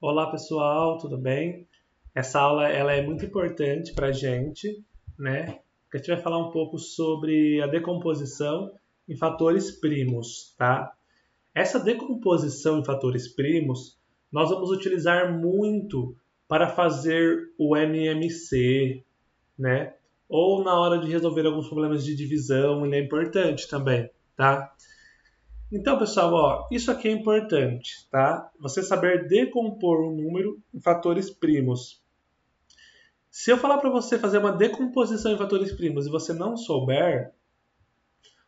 Olá pessoal, tudo bem? Essa aula ela é muito importante para a gente, né? Porque a gente vai falar um pouco sobre a decomposição em fatores primos, tá? Essa decomposição em fatores primos nós vamos utilizar muito para fazer o MMC, né? Ou na hora de resolver alguns problemas de divisão, ele é importante também, tá? Então, pessoal, ó, isso aqui é importante, tá? Você saber decompor um número em fatores primos. Se eu falar para você fazer uma decomposição em fatores primos e você não souber,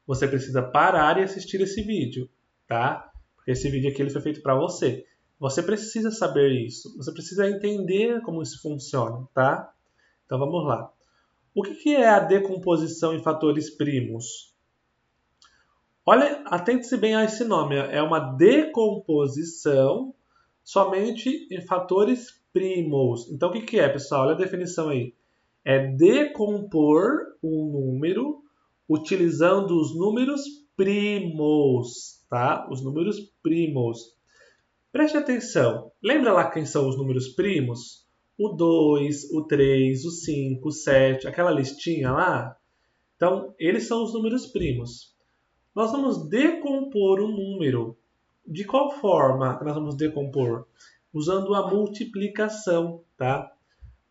você precisa parar e assistir esse vídeo, tá? Porque esse vídeo aqui ele foi feito para você. Você precisa saber isso. Você precisa entender como isso funciona, tá? Então vamos lá. O que é a decomposição em fatores primos? Olha, atente-se bem a esse nome. É uma decomposição somente em fatores primos. Então, o que é, pessoal? Olha a definição aí. É decompor um número utilizando os números primos, tá? Os números primos. Preste atenção. Lembra lá quem são os números primos? O 2, o 3, o 5, o 7, aquela listinha lá? Então, eles são os números primos. Nós vamos decompor um número. De qual forma nós vamos decompor? Usando a multiplicação, tá?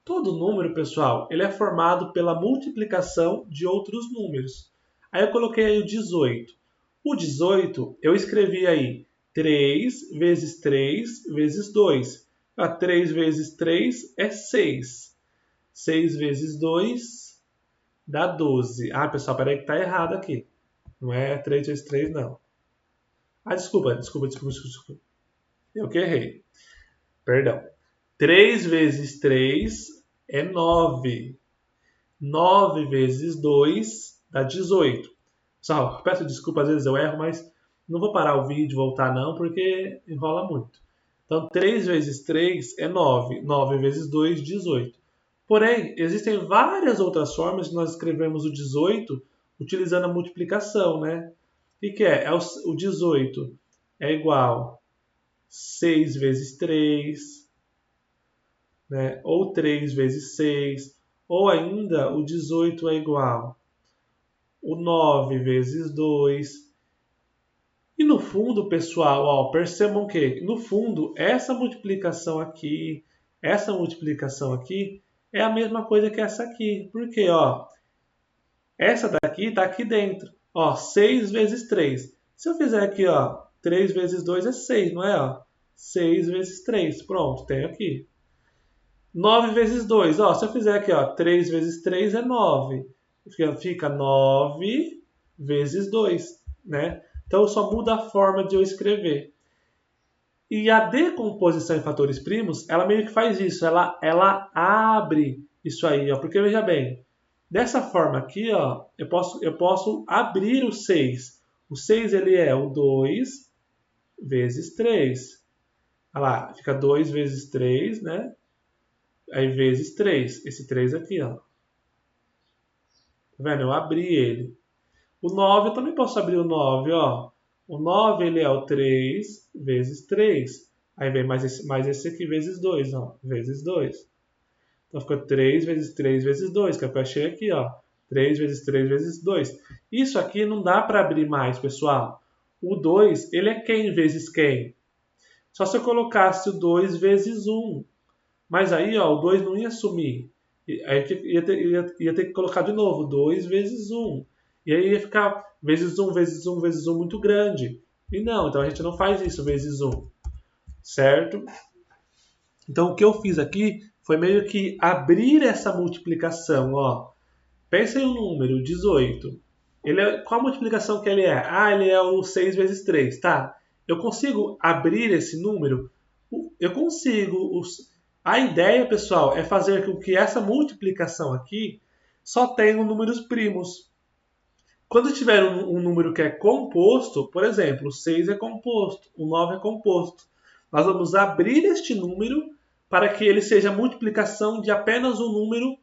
Todo número, pessoal, ele é formado pela multiplicação de outros números. Aí eu coloquei aí o 18. O 18, eu escrevi aí 3 vezes 3 vezes 2. 3 vezes 3 é 6. 6 vezes 2 dá 12. Ah, pessoal, peraí que tá errado aqui. Não é 3 vezes 3, não. Ah, desculpa. Eu que errei. Perdão. 3 vezes 3 é 9. 9 vezes 2 dá 18. Pessoal, peço desculpa, às vezes eu erro, mas não vou parar o vídeo e voltar não, porque enrola muito. Então, 3 vezes 3 é 9. 9 vezes 2, 18. Porém, existem várias outras formas de nós escrevermos o 18 utilizando a multiplicação, né? O que é? O 18 é igual 6 vezes 3, né? Ou 3 vezes 6, ou ainda o 18 é igual o 9 vezes 2. E no fundo, pessoal, ó, percebam que no fundo essa multiplicação aqui é a mesma coisa que essa aqui. Por quê? Ó, essa daqui está aqui dentro. Ó, 6 vezes 3. Se eu fizer aqui, ó, 3 vezes 2 é 6, não é? Ó? 6 vezes 3. Pronto, tenho aqui. 9 vezes 2. Ó, se eu fizer aqui, ó, 3 vezes 3 é 9. Fica 9 vezes 2, né? Então só muda a forma de eu escrever. E a decomposição em fatores primos, ela meio que faz isso. Ela abre isso aí, ó. Porque veja bem, dessa forma aqui, ó, eu posso abrir o 6. O 6 ele é o 2 vezes 3. Olha lá, fica 2 vezes 3, né? Aí vezes 3. Esse 3 aqui, ó. Tá vendo? Eu abri ele. O 9 eu também posso abrir o 9, ó. O 9 ele é o 3 vezes 3. Aí vem mais esse aqui vezes 2, ó. Vezes 2. Então fica 3 vezes 3 vezes 2, que é o que eu achei aqui, ó. 3 vezes 3 vezes 2. Isso aqui não dá para abrir mais, pessoal. O 2, ele é quem vezes quem? Só se eu colocasse o 2 vezes 1. Mas aí, ó, o 2 não ia sumir. Aí ia ter que colocar de novo 2 vezes 1. E aí ia ficar vezes 1, vezes 1, vezes 1 muito grande. E não, então a gente não faz isso vezes 1. Certo? Então o que eu fiz aqui foi meio que abrir essa multiplicação. Ó. Pensa em um número, 18. Qual a multiplicação que ele é? Ah, ele é o 6 vezes 3. Tá. Eu consigo abrir esse número? Eu consigo. A ideia, pessoal, é fazer com que essa multiplicação aqui só tenha números primos. Quando tiver um número que é composto, por exemplo, o 6 é composto, o 9 é composto, nós vamos abrir este número para que ele seja a multiplicação de apenas um número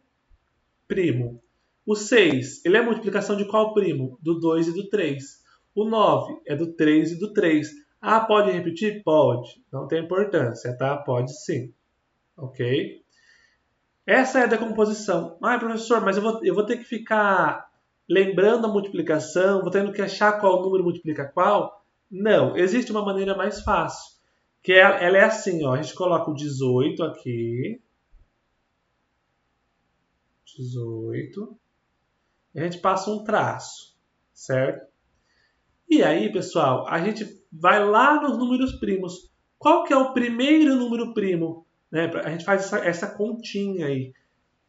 primo. O 6, ele é a multiplicação de qual primo? Do 2 e do 3. O 9 é do 3 e do 3. Ah, pode repetir? Pode. Não tem importância, tá? Pode sim. Ok? Essa é a decomposição. Ah, professor, mas eu vou ter que ficar lembrando a multiplicação, vou tendo que achar qual número multiplica qual? Não, existe uma maneira mais fácil. Que ela é assim, ó. A gente coloca o 18 aqui. 18. E a gente passa um traço, certo? E aí, pessoal, a gente vai lá nos números primos. Qual que é o primeiro número primo? Né? A gente faz essa continha aí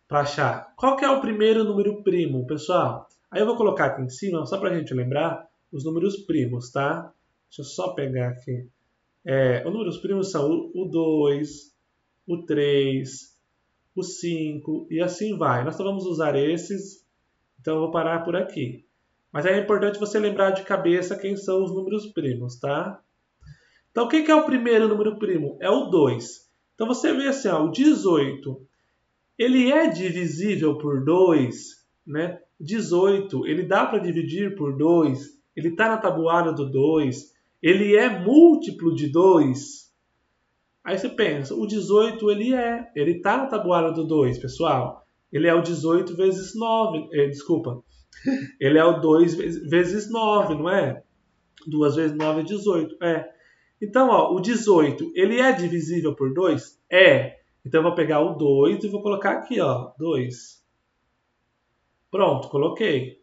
para achar. Qual que é o primeiro número primo, pessoal? Aí eu vou colocar aqui em cima, só para a gente lembrar, os números primos, tá? Deixa eu só pegar aqui. Os números primos são o 2, o 3, o 5 e assim vai. Nós só vamos usar esses, então eu vou parar por aqui. Mas é importante você lembrar de cabeça quem são os números primos, tá? Então, o que é o primeiro número primo? É o 2. Então, você vê assim, ó, o 18, ele é divisível por 2, né? 18, ele dá para dividir por 2, ele está na tabuada do 2, ele é múltiplo de 2. Aí você pensa, o 18 ele está na tabuada do 2, pessoal. Ele é o 18 vezes 9, desculpa, ele é o 2 vezes 9, não é? 2 vezes 9 é 18. Então, ó, o 18, ele é divisível por 2? É. Então, eu vou pegar o 2 e vou colocar aqui, ó, 2. Pronto, coloquei.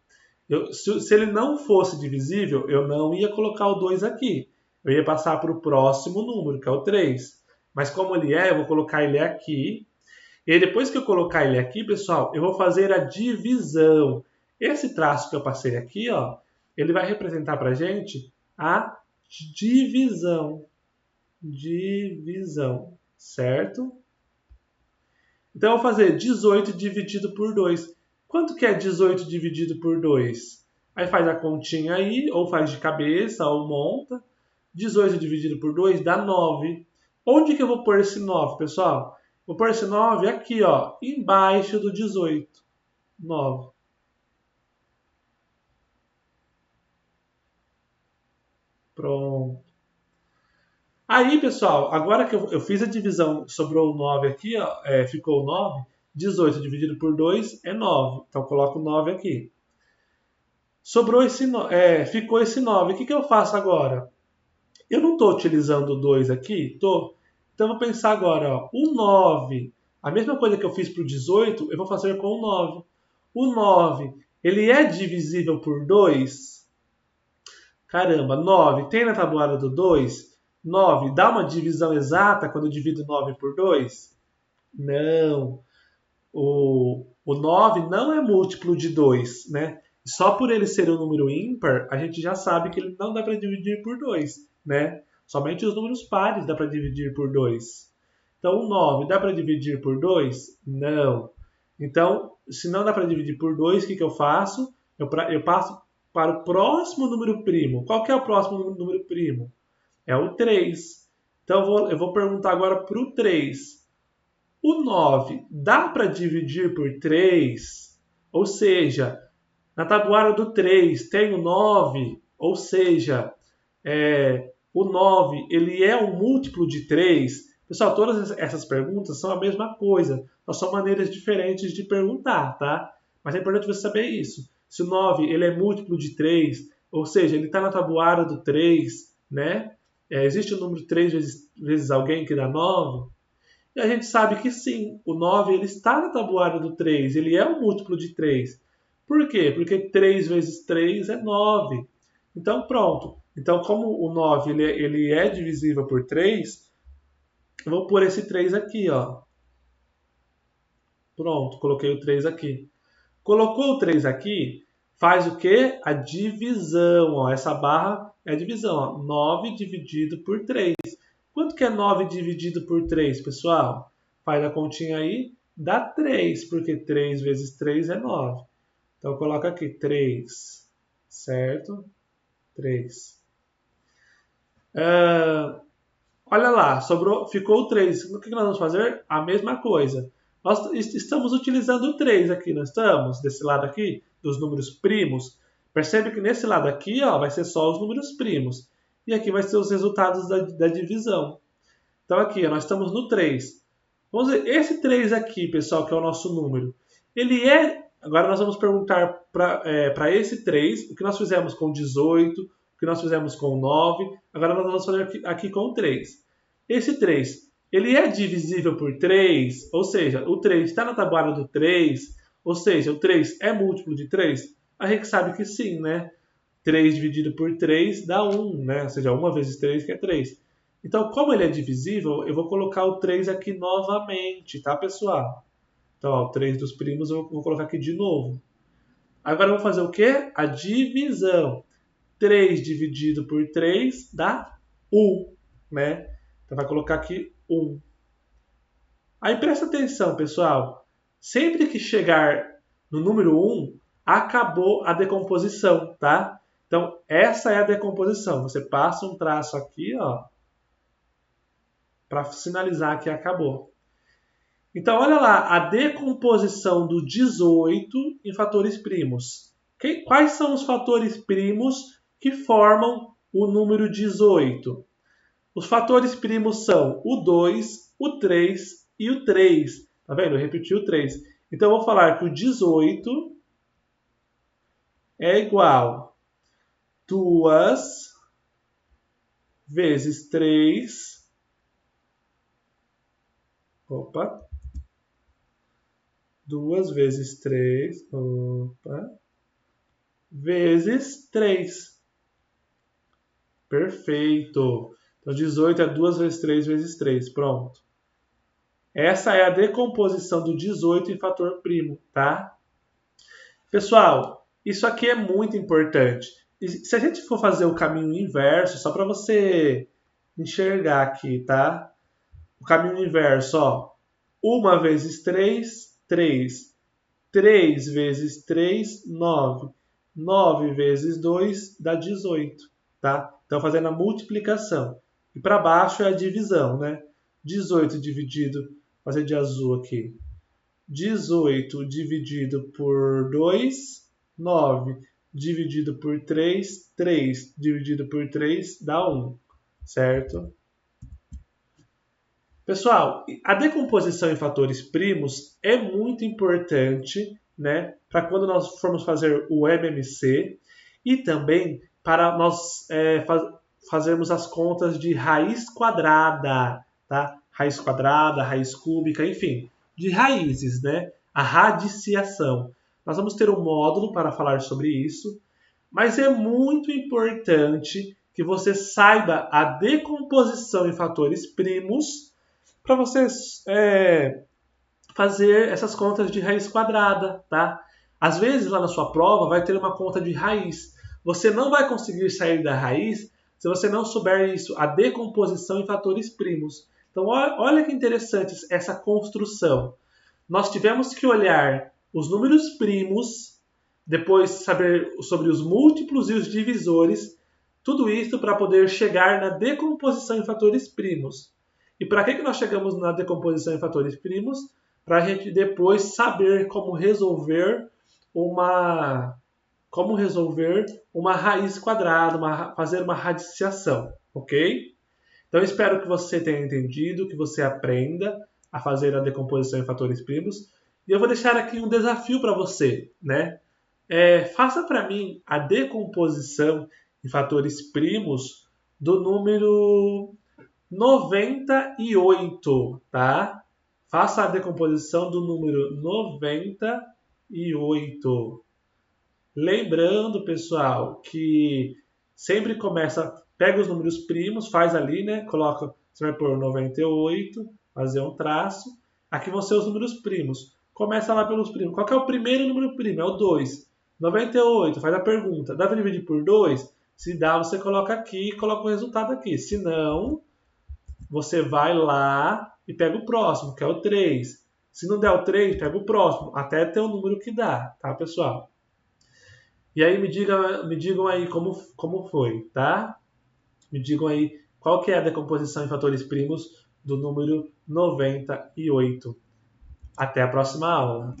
Se ele não fosse divisível, eu não ia colocar o 2 aqui. Eu ia passar para o próximo número, que é o 3. Mas como ele é, eu vou colocar ele aqui. E aí, depois que eu colocar ele aqui, pessoal, eu vou fazer a divisão. Esse traço que eu passei aqui, ó, ele vai representar para a gente a divisão. Divisão, certo? Então, eu vou fazer 18 dividido por 2. Quanto que é 18 dividido por 2? Aí faz a continha aí, ou faz de cabeça, ou monta. 18 dividido por 2 dá 9. Onde que eu vou pôr esse 9, pessoal? Vou pôr esse 9 aqui, ó, embaixo do 18. 9. Pronto. Aí, pessoal, agora que eu fiz a divisão, sobrou o 9 aqui, ó, ficou o 9. 18 dividido por 2 é 9. Então, coloco o 9 aqui. Sobrou ficou esse 9. O que eu faço agora? Eu não estou utilizando o 2 aqui? Estou. Então, eu vou pensar agora, ó, o 9. A mesma coisa que eu fiz para o 18, eu vou fazer com o 9. O 9, ele é divisível por 2? Caramba, 9 tem na tabuada do 2? 9 dá uma divisão exata quando eu divido 9 por 2? Não. O 9 não é múltiplo de 2, né? Só por ele ser um número ímpar, a gente já sabe que ele não dá para dividir por 2, né? Somente os números pares dá para dividir por 2. Então, o 9 dá para dividir por 2? Não. Então, se não dá para dividir por 2, o que eu faço? Eu passo para o próximo número primo. Qual que é o próximo número primo? É o 3. Então, eu vou perguntar agora para o 3. O 9 dá para dividir por 3? Ou seja, na tabuada do 3 tem o 9, ou seja, o 9 ele é um múltiplo de 3. Pessoal, todas essas perguntas são a mesma coisa, só são maneiras diferentes de perguntar, tá? Mas é importante você saber isso. Se o 9 ele é múltiplo de 3, ou seja, ele está na tabuada do 3, né? Existe o número 3 vezes alguém que dá 9? E a gente sabe que sim, o 9 ele está na tabuada do 3, ele é um múltiplo de 3. Por quê? Porque 3 vezes 3 é 9. Então pronto. Então como o 9 ele é divisível por 3, eu vou pôr esse 3 aqui, ó. Pronto, coloquei o 3 aqui. Colocou o 3 aqui, faz o quê? A divisão, ó. Essa barra é a divisão, ó. 9 dividido por 3. Quanto que é 9 dividido por 3, pessoal? Faz a continha aí, dá 3, porque 3 vezes 3 é 9. Então, coloca aqui 3, certo? 3. Olha lá, ficou o 3. O que nós vamos fazer? A mesma coisa. Nós estamos utilizando o 3 aqui, não estamos? Desse lado aqui, dos números primos. Percebe que nesse lado aqui ó, vai ser só os números primos. e aqui vai ser os resultados da divisão. Então aqui, ó, nós estamos no 3. Vamos ver, esse 3 aqui, pessoal, que é o nosso número, ele é... Agora nós vamos perguntar para esse 3, o que nós fizemos com 18, o que nós fizemos com 9, agora nós vamos fazer aqui com 3. Esse 3, ele é divisível por 3, ou seja, o 3 está na tabuada do 3, ou seja, o 3 é múltiplo de 3? A gente sabe que sim, né? 3 dividido por 3 dá 1, né? Ou seja, 1 vezes 3 que é 3. Então, como ele é divisível, eu vou colocar o 3 aqui novamente, tá, pessoal? Então, ó, o 3 dos primos eu vou colocar aqui de novo. Agora eu vou fazer o quê? A divisão. 3 dividido por 3 dá 1, né? Então, vai colocar aqui 1. Aí, presta atenção, pessoal. Sempre que chegar no número 1, acabou a decomposição, tá? Então, essa é a decomposição. Você passa um traço aqui, ó, para sinalizar que acabou. Então, olha lá, a decomposição do 18 em fatores primos. Quais são os fatores primos que formam o número 18? Os fatores primos são o 2, o 3 e o 3. Tá vendo? Eu repeti o 3. Então, eu vou falar que o 18 é igual a 2 vezes 3. Opa. 2 vezes 3, vezes 3. Perfeito. Então, 18 é 2 vezes 3 vezes 3. Pronto. Essa é a decomposição do 18 em fator primo, tá? Pessoal, isso aqui é muito importante. E se a gente for fazer o caminho inverso, só para você enxergar aqui, tá? O caminho inverso, ó. 1 vezes 3, 3. 3 vezes 3, 9. 9 vezes 2 dá 18, tá? Então, fazendo a multiplicação. E para baixo é a divisão, né? 18 dividido, vou fazer de azul aqui. 18 dividido por 2, 9. Dividido por 3, 3. Dividido por 3 dá 1, certo? Pessoal, a decomposição em fatores primos é muito importante, né, para quando nós formos fazer o MMC e também para nós fazermos as contas de raiz quadrada, tá? Raiz quadrada, raiz cúbica, enfim, de raízes, né? A radiciação. Nós vamos ter um módulo para falar sobre isso, mas é muito importante que você saiba a decomposição em fatores primos para você fazer essas contas de raiz quadrada, tá? Às vezes lá na sua prova vai ter uma conta de raiz. Você não vai conseguir sair da raiz se você não souber isso, a decomposição em fatores primos. Então olha que interessante essa construção. Nós tivemos que olhar os números primos, depois saber sobre os múltiplos e os divisores, tudo isso para poder chegar na decomposição em fatores primos. E para que nós chegamos na decomposição em fatores primos? Para a gente depois saber como resolver uma raiz quadrada, fazer uma radiciação, ok? Então espero que você tenha entendido, que você aprenda a fazer a decomposição em fatores primos. E eu vou deixar aqui um desafio para você, né? Faça para mim a decomposição em fatores primos do número 98, tá? Faça a decomposição do número 98. Lembrando, pessoal, que sempre começa, pega os números primos, faz ali, né? Coloca, você vai pôr 98, fazer um traço. Aqui vão ser os números primos. Começa lá pelos primos. Qual que é o primeiro número primo? É o 2. 98, faz a pergunta. Dá para dividir por 2? Se dá, você coloca aqui e coloca o resultado aqui. Se não, você vai lá e pega o próximo, que é o 3. Se não der o 3, pega o próximo, até ter o número que dá, tá, pessoal? E aí me digam aí como foi, tá? Me digam aí qual que é a decomposição em fatores primos do número 98. Até a próxima aula.